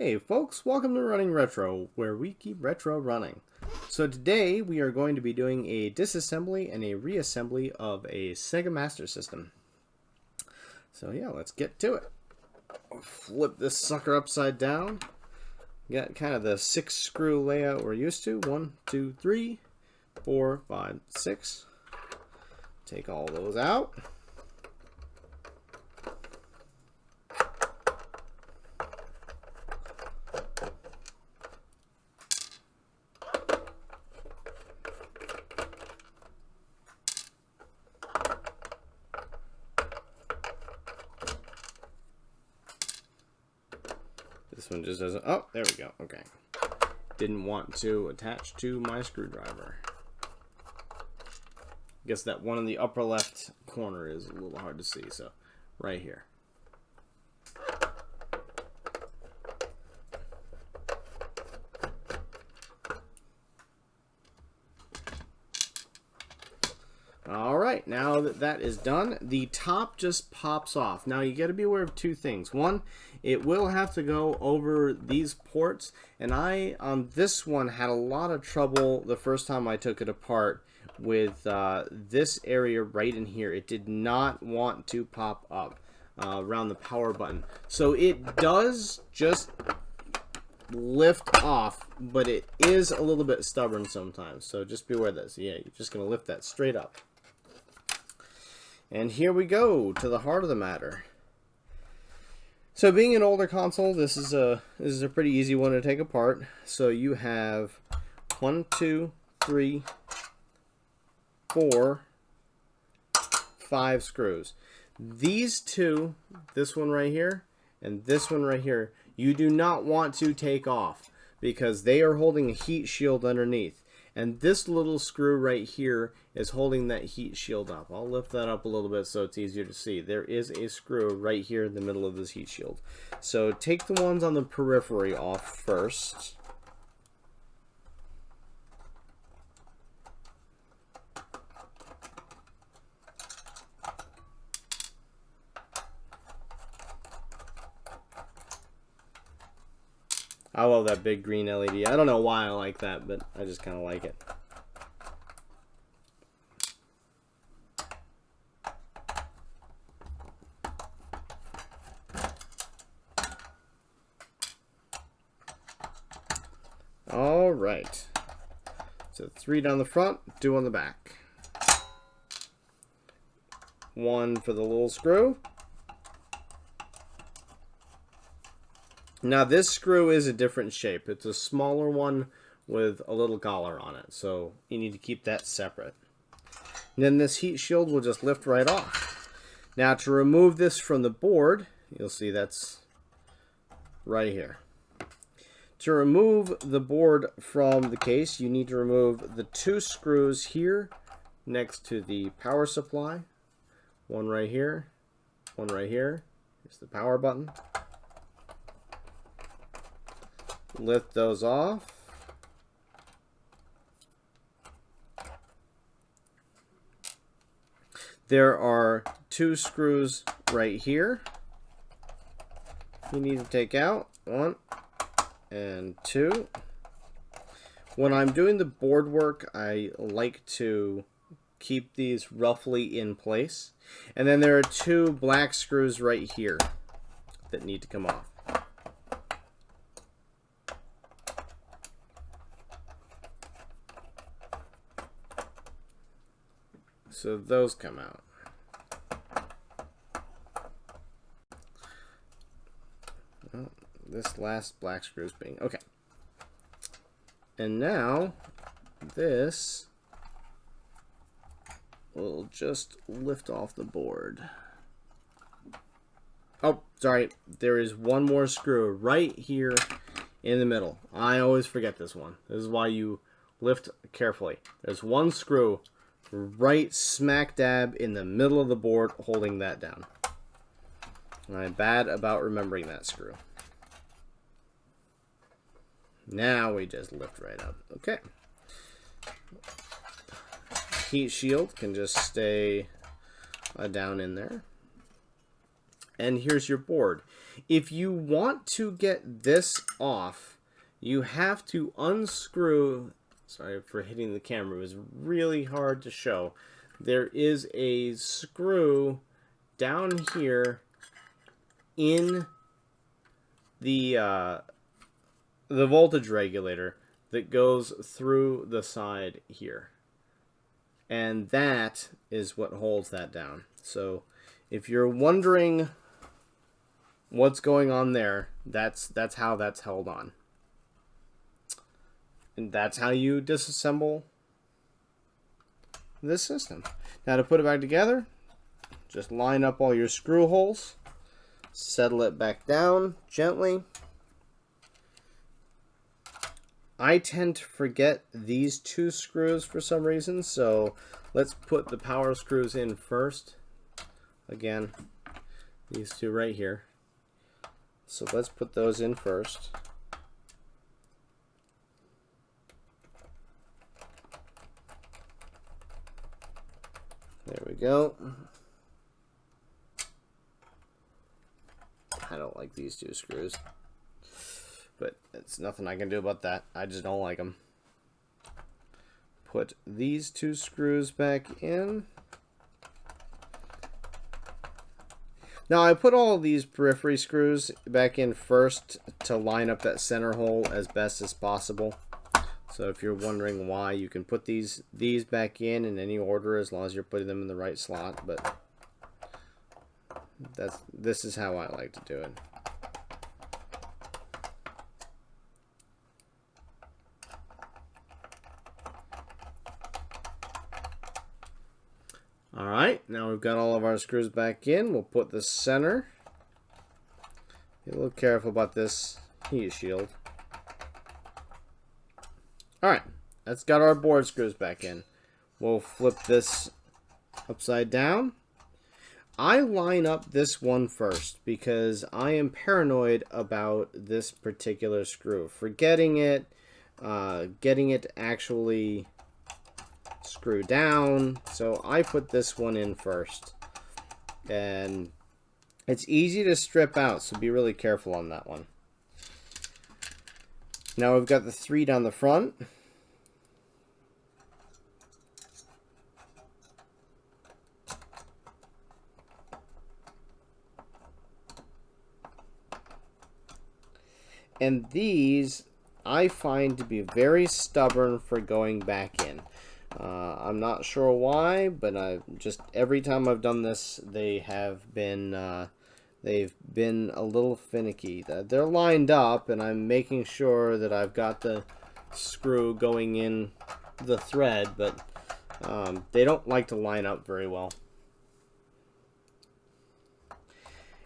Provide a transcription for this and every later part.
Hey folks, welcome to Running Retro, where we keep retro running. So today we are going to be doing a disassembly and a reassembly of a Sega Master System. So yeah, let's get to it. Flip this sucker upside down. Got kind of the 6 screw layout we're used to. 1, 2, 3, 4, 5, 6. Take all those out. This one just doesn't. Oh, there we go. Okay. Didn't want to attach to my screwdriver. Guess that one in the upper left corner is a little hard to see, so right here. Alright, now that that is done, the top just pops off. Now you got to be aware of two things. One, it will have to go over these ports, and I, on this one, had a lot of trouble the first time I took it apart with this area right in here. It did not want to pop up around the power button. So it does just lift off, but it is a little bit stubborn sometimes. So just be aware of this. Yeah, you're just going to lift that straight up. And here we go to the heart of the matter. So being an older console, this is a pretty easy one to take apart. So you have 1, 2, 3, 4, 5 screws. These two, this one right here and this one right here, you do not want to take off because they are holding a heat shield underneath. And this little screw right here is holding that heat shield up. I'll lift that up a little bit so it's easier to see. There is a screw right here in the middle of this heat shield. So take the ones on the periphery off first. I love that big green LED. I don't know why I like that, but I just kind of like it. All right. So 3 down the front, 2 on the back. 1 for the little screw. Now this screw is a different shape. It's a smaller one with a little collar on it, so you need to keep that separate. And then this heat shield will just lift right off. Now to remove this from the board, you'll see that's right here. To remove the board from the case, you need to remove the 2 screws here next to the power supply. One right here, one right here. Here's the power button. Lift those off. There are 2 screws right here you need to take out. 1 and 2. When I'm doing the board work, I like to keep these roughly in place. And then there are 2 black screws right here that need to come off. So those come out. Well, this last black screw is being okay. And now this will just lift off the board. Oh, sorry. There is one more screw right here in the middle. I always forget this one. This is why you lift carefully. There's one screw right smack dab in the middle of the board holding that down. I'm bad about remembering that screw. Now we just lift right up. Okay. Heat shield can just stay down in there. And here's your board. If you want to get this off, you have to unscrew. Sorry for hitting the camera. It was really hard to show. There is a screw down here in the voltage regulator that goes through the side here. And that is what holds that down. So if you're wondering what's going on there, that's how that's held on. And that's how you disassemble this system. Now to put it back together, just line up all your screw holes, settle it back down gently. I tend to forget these two screws for some reason, so let's put the power screws in first. Again, these two right here. So let's put those in first. There we go. I don't like these two screws, but it's nothing I can do about that. I just don't like them. Put these two screws back in. Now I put all of these periphery screws back in first to line up that center hole as best as possible. So if you're wondering why, you can put these back in any order as long as you're putting them in the right slot, but this is how I like to do it. Alright, now we've got all of our screws back in. We'll put the center. Be a little careful about this heat shield. Alright, that's got our board screws back in. We'll flip this upside down. I line up this one first because I am paranoid about this particular screw. Forgetting it, getting it to actually screw down. So I put this one in first. And it's easy to strip out, so be really careful on that one. Now we've got the 3 down the front. And these I find to be very stubborn for going back in. I'm not sure why, but every time I've done this, they've been a little finicky. They're lined up, and I'm making sure that I've got the screw going in the thread, but they don't like to line up very well.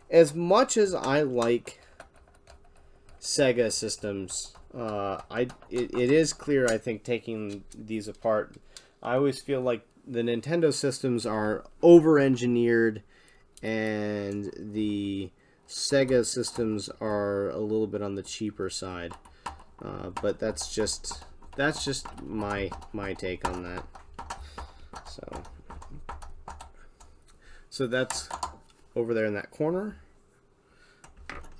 As much as I like Sega systems, it is clear, I think, taking these apart, I always feel like the Nintendo systems are over-engineered and the Sega systems are a little bit on the cheaper side. But that's just my take on that. So that's over there in that corner.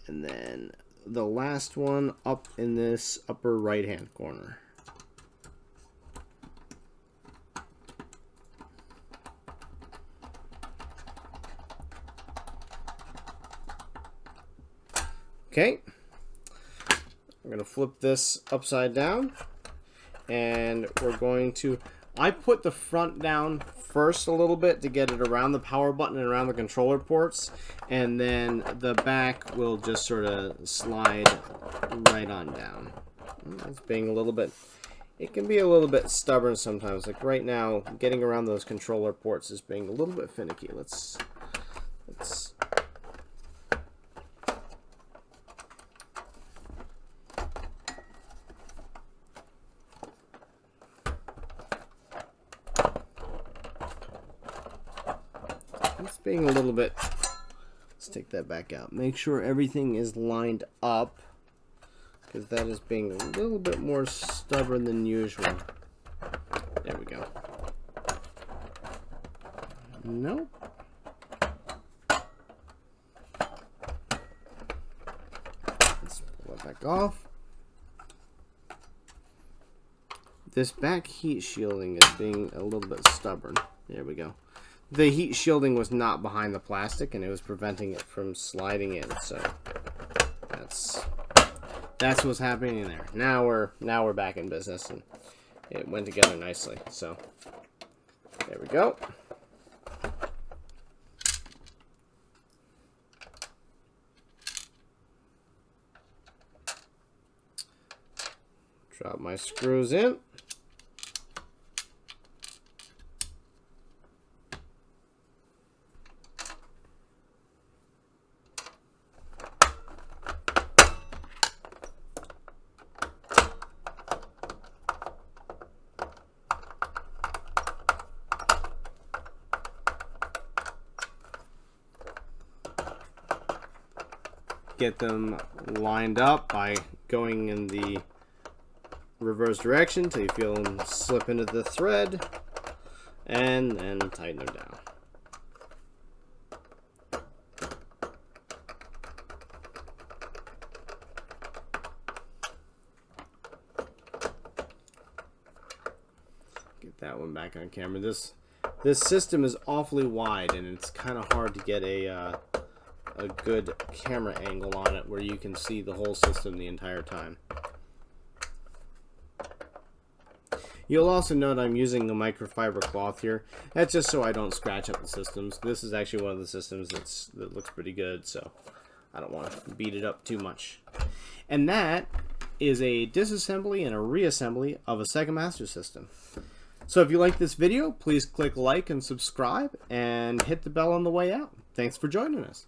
And then the last one up in this upper right hand corner. Okay, we're going to flip this upside down, and we're going to, I put the front down first a little bit to get it around the power button and around the controller ports, and then the back will just sort of slide right on down. It's being a little bit, it can be a little bit stubborn sometimes. Like right now, getting around those controller ports is being a little bit finicky. Let's being a little bit, let's take that back out. Make sure everything is lined up, because that is being a little bit more stubborn than usual. There we go. Nope. back off. This back heat shielding is being a little bit stubborn. There we go. The heat shielding was not behind the plastic, and it was preventing it from sliding in. So that's what's happening there. Now we're back in business, and it went together nicely. So there we go. Drop my screws in. Get them lined up by going in the reverse direction until you feel them slip into the thread, and then tighten them down. Get that one back on camera. This system is awfully wide, and it's kind of hard to get a good camera angle on it where you can see the whole system the entire time. You'll also note I'm using a microfiber cloth here. That's just so I don't scratch up the systems. This is actually one of the systems that looks pretty good, so I don't want to beat it up too much. And that is a disassembly and a reassembly of a Sega Master System. So if you like this video, please click like and subscribe, and hit the bell on the way out. Thanks for joining us.